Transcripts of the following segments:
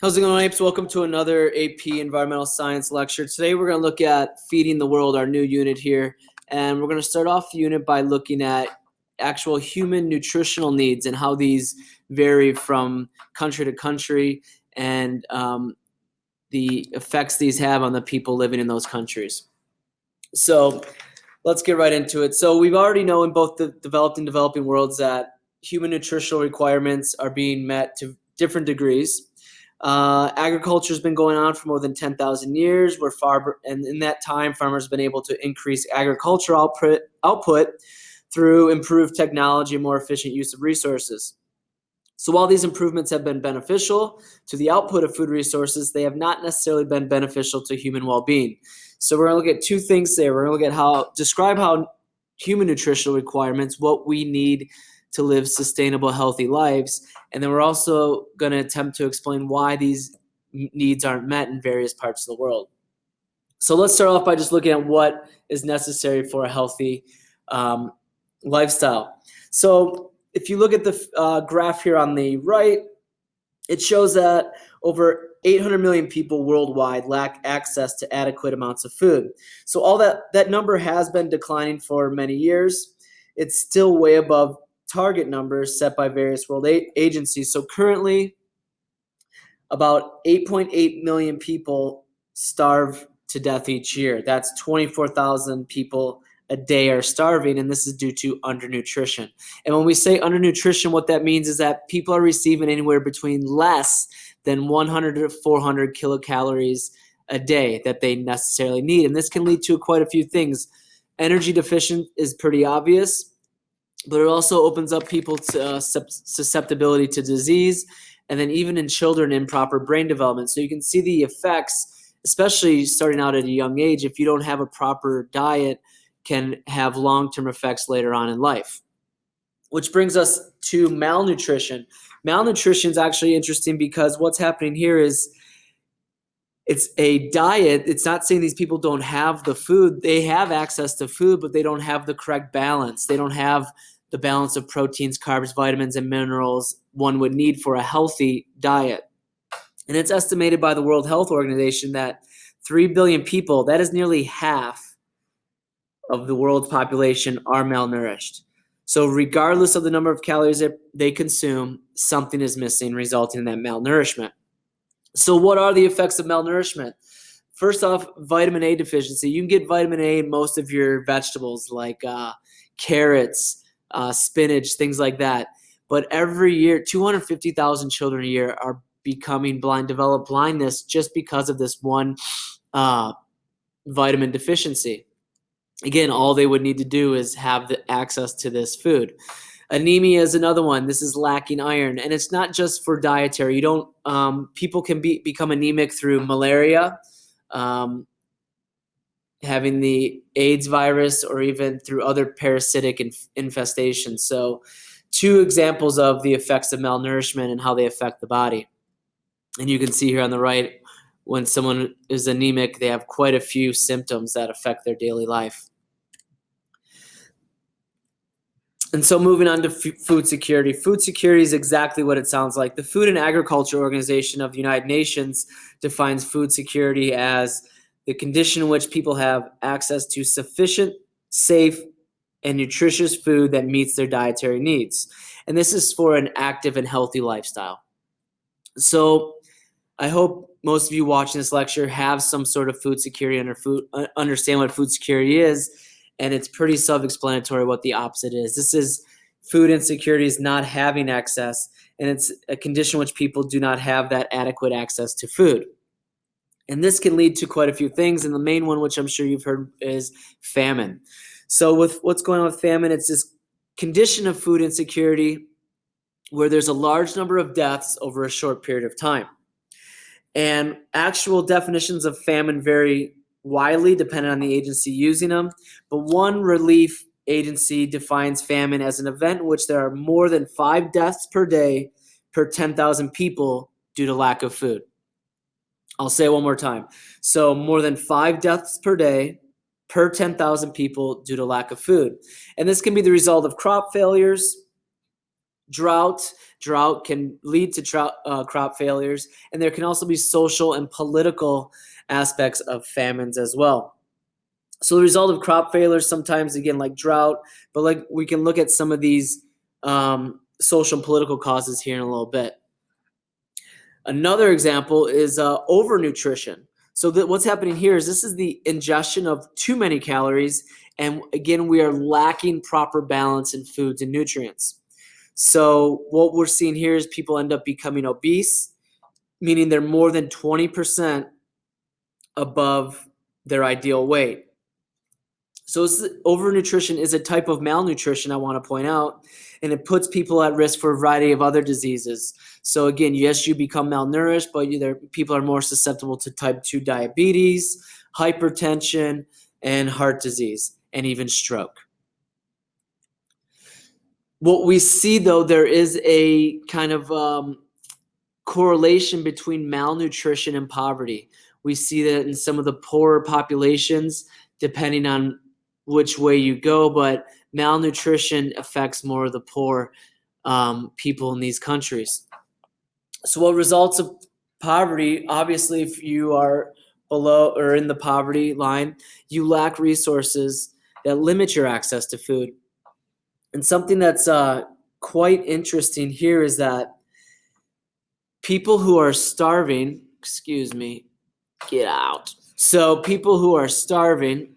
How's it going, Apes? Welcome to another AP Environmental Science lecture. Today we're going to look at Feeding the World, our new unit here. And we're going to start off the unit by looking at actual human nutritional needs and how these vary from country to country and the effects these have on the people living in those countries. So let's get right into it. So we've already know in both the developed and developing worlds that human nutritional requirements are being met to different degrees. Agriculture has been going on for more than 10,000 years, and in that time, farmers have been able to increase agricultural output through improved technology and more efficient use of resources. So while these improvements have been beneficial to the output of food resources, they have not necessarily been beneficial to human well-being. So we're going to look at two things there. We're going to look at describe how human nutritional requirements, what we need to live sustainable, healthy lives. And then we're also going to attempt to explain why these needs aren't met in various parts of the world. So let's start off by just looking at what is necessary for a healthy lifestyle. So if you look at the graph here on the right, it shows that over 800 million people worldwide lack access to adequate amounts of food. So all that number has been declining for many years. It's still way above target numbers set by various world agencies. So currently, about 8.8 million people starve to death each year. That's 24,000 people a day are starving, and this is due to undernutrition. And when we say undernutrition, what that means is that people are receiving anywhere between less than 100 to 400 kilocalories a day that they necessarily need. And this can lead to quite a few things. Energy deficient is pretty obvious, but it also opens up people's susceptibility to disease, and then even in children, improper brain development. So you can see the effects, especially starting out at a young age, if you don't have a proper diet, can have long-term effects later on in life. Which brings us to malnutrition. Malnutrition is actually interesting because what's happening here is it's a diet. It's not saying these people don't have the food. They have access to food, but they don't have the correct balance. They don't have the balance of proteins, carbs, vitamins, and minerals one would need for a healthy diet. And it's estimated by the World Health Organization that 3 billion people, that is nearly half of the world's population, are malnourished. So regardless of the number of calories that they consume, something is missing, resulting in that malnourishment. So what are the effects of malnourishment? First off, vitamin A deficiency. You can get vitamin A in most of your vegetables like carrots, spinach, things like that. But every year, 250,000 children a year are becoming blind, develop blindness just because of this one vitamin deficiency. Again, all they would need to do is have the access to this food. Anemia is another one. This is lacking iron, and it's not just for dietary. You don't. People can become anemic through malaria, having the AIDS virus, or even through other parasitic infestations. So, two examples of the effects of malnourishment and how they affect the body. And you can see here on the right, when someone is anemic, they have quite a few symptoms that affect their daily life. And so moving on to food security. Food security is exactly what it sounds like. The Food and Agriculture Organization of the United Nations defines food security as the condition in which people have access to sufficient, safe, and nutritious food that meets their dietary needs. And this is for an active and healthy lifestyle. So I hope most of you watching this lecture have some sort of food security understand what food security is. And it's pretty self-explanatory what the opposite is. This is food insecurity is not having access, and it's a condition in which people do not have that adequate access to food. And this can lead to quite a few things, and the main one, which I'm sure you've heard, is famine. So with what's going on with famine, it's this condition of food insecurity where there's a large number of deaths over a short period of time. And actual definitions of famine vary widely depending on the agency using them, but one relief agency defines famine as an event in which there are more than 5 deaths per day per 10,000 people due to lack of food. I'll say it one more time. So more than 5 deaths per day per 10,000 people due to lack of food. And this can be the result of crop failures, Drought can lead to crop failures, and there can also be social and political aspects of famines as well. So the result of crop failures sometimes, again, like drought, but like we can look at some of these social and political causes here in a little bit. Another example is overnutrition. So what's happening here is this is the ingestion of too many calories, and again, we are lacking proper balance in foods and nutrients. So what we're seeing here is people end up becoming obese, meaning they're more than 20% above their ideal weight. So overnutrition is a type of malnutrition, I want to point out, and it puts people at risk for a variety of other diseases. So again, yes, you become malnourished, but people are more susceptible to type 2 diabetes, hypertension, and heart disease, and even stroke. What we see, though, there is a kind of correlation between malnutrition and poverty. We see that in some of the poorer populations, depending on which way you go, but malnutrition affects more of the poor people in these countries. So what results of poverty, obviously, if you are below or in the poverty line, you lack resources that limit your access to food. And something that's quite interesting here is that people who are starving, get out. So people who are starving,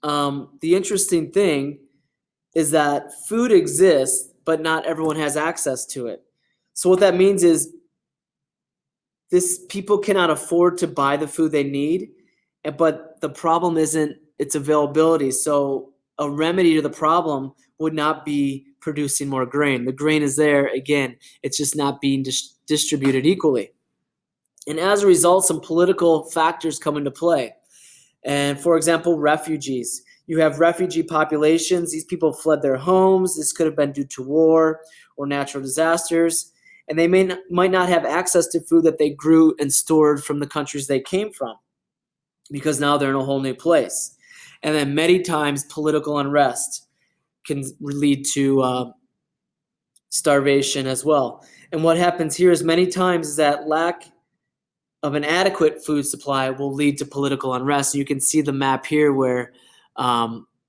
the interesting thing is that food exists, but not everyone has access to it. So what that means is people cannot afford to buy the food they need, but the problem isn't its availability. So a remedy to the problem would not be producing more grain. The grain is there, again, it's just not being distributed equally. And as a result, some political factors come into play. And for example, refugees. You have refugee populations. These people fled their homes. This could have been due to war or natural disasters. And they might not have access to food that they grew and stored from the countries they came from, because now they're in a whole new place. And then many times political unrest can lead to starvation as well. And what happens here is many times is that lack of an adequate food supply will lead to political unrest. You can see the map here where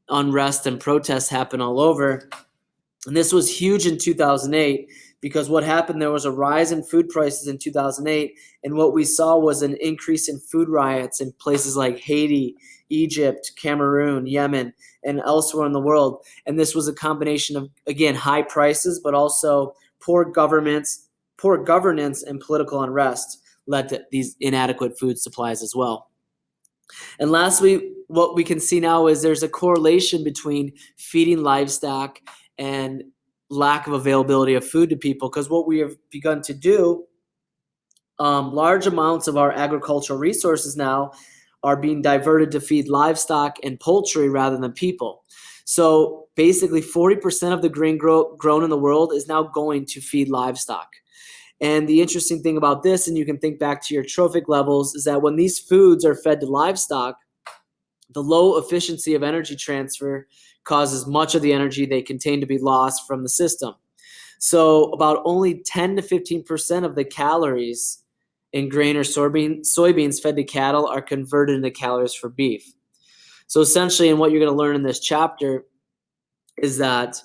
unrest and protests happen all over. And this was huge in 2008 because what happened, there was a rise in food prices in 2008. And what we saw was an increase in food riots in places like Haiti, Egypt, Cameroon, Yemen, and elsewhere in the world. And this was a combination of, again, high prices, but also poor governance, and political unrest led to these inadequate food supplies as well. And lastly, what we can see now is there's a correlation between feeding livestock and lack of availability of food to people, because what we have begun to do, large amounts of our agricultural resources now are being diverted to feed livestock and poultry rather than people. So basically 40% of the grain grown in the world is now going to feed livestock. And the interesting thing about this, and you can think back to your trophic levels, is that when these foods are fed to livestock, the low efficiency of energy transfer causes much of the energy they contain to be lost from the system. So about only 10 to 15% of the calories in grain or soybeans fed to cattle are converted into calories for beef. So essentially, and what you're going to learn in this chapter is that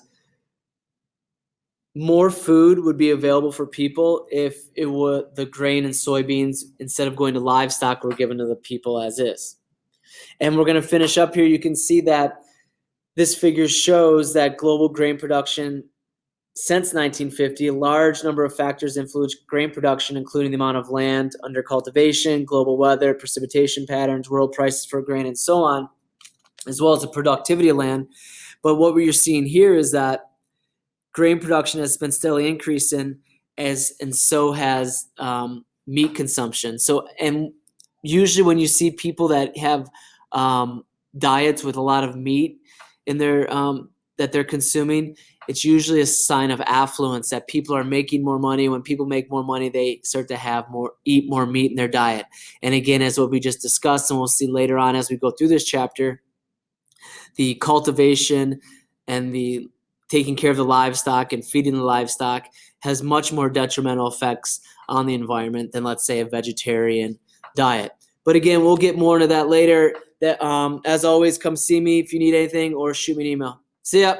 more food would be available for people if the grain and soybeans, instead of going to livestock, were given to the people as is. And we're going to finish up here. You can see that this figure shows that global grain production since 1950, a large number of factors influence grain production, including the amount of land under cultivation, global weather, precipitation patterns, world prices for grain, and so on, as well as the productivity of land. But what we're seeing here is that grain production has been steadily increasing, and so has meat consumption. So, and usually when you see people that have diets with a lot of meat in their that they're consuming, it's usually a sign of affluence, that people are making more money. When people make more money, they start to eat more meat in their diet. And again, as what we just discussed, and we'll see later on as we go through this chapter, the cultivation and the taking care of the livestock and feeding the livestock has much more detrimental effects on the environment than, let's say, a vegetarian diet. But again, we'll get more into that later. As always, come see me if you need anything or shoot me an email. See ya.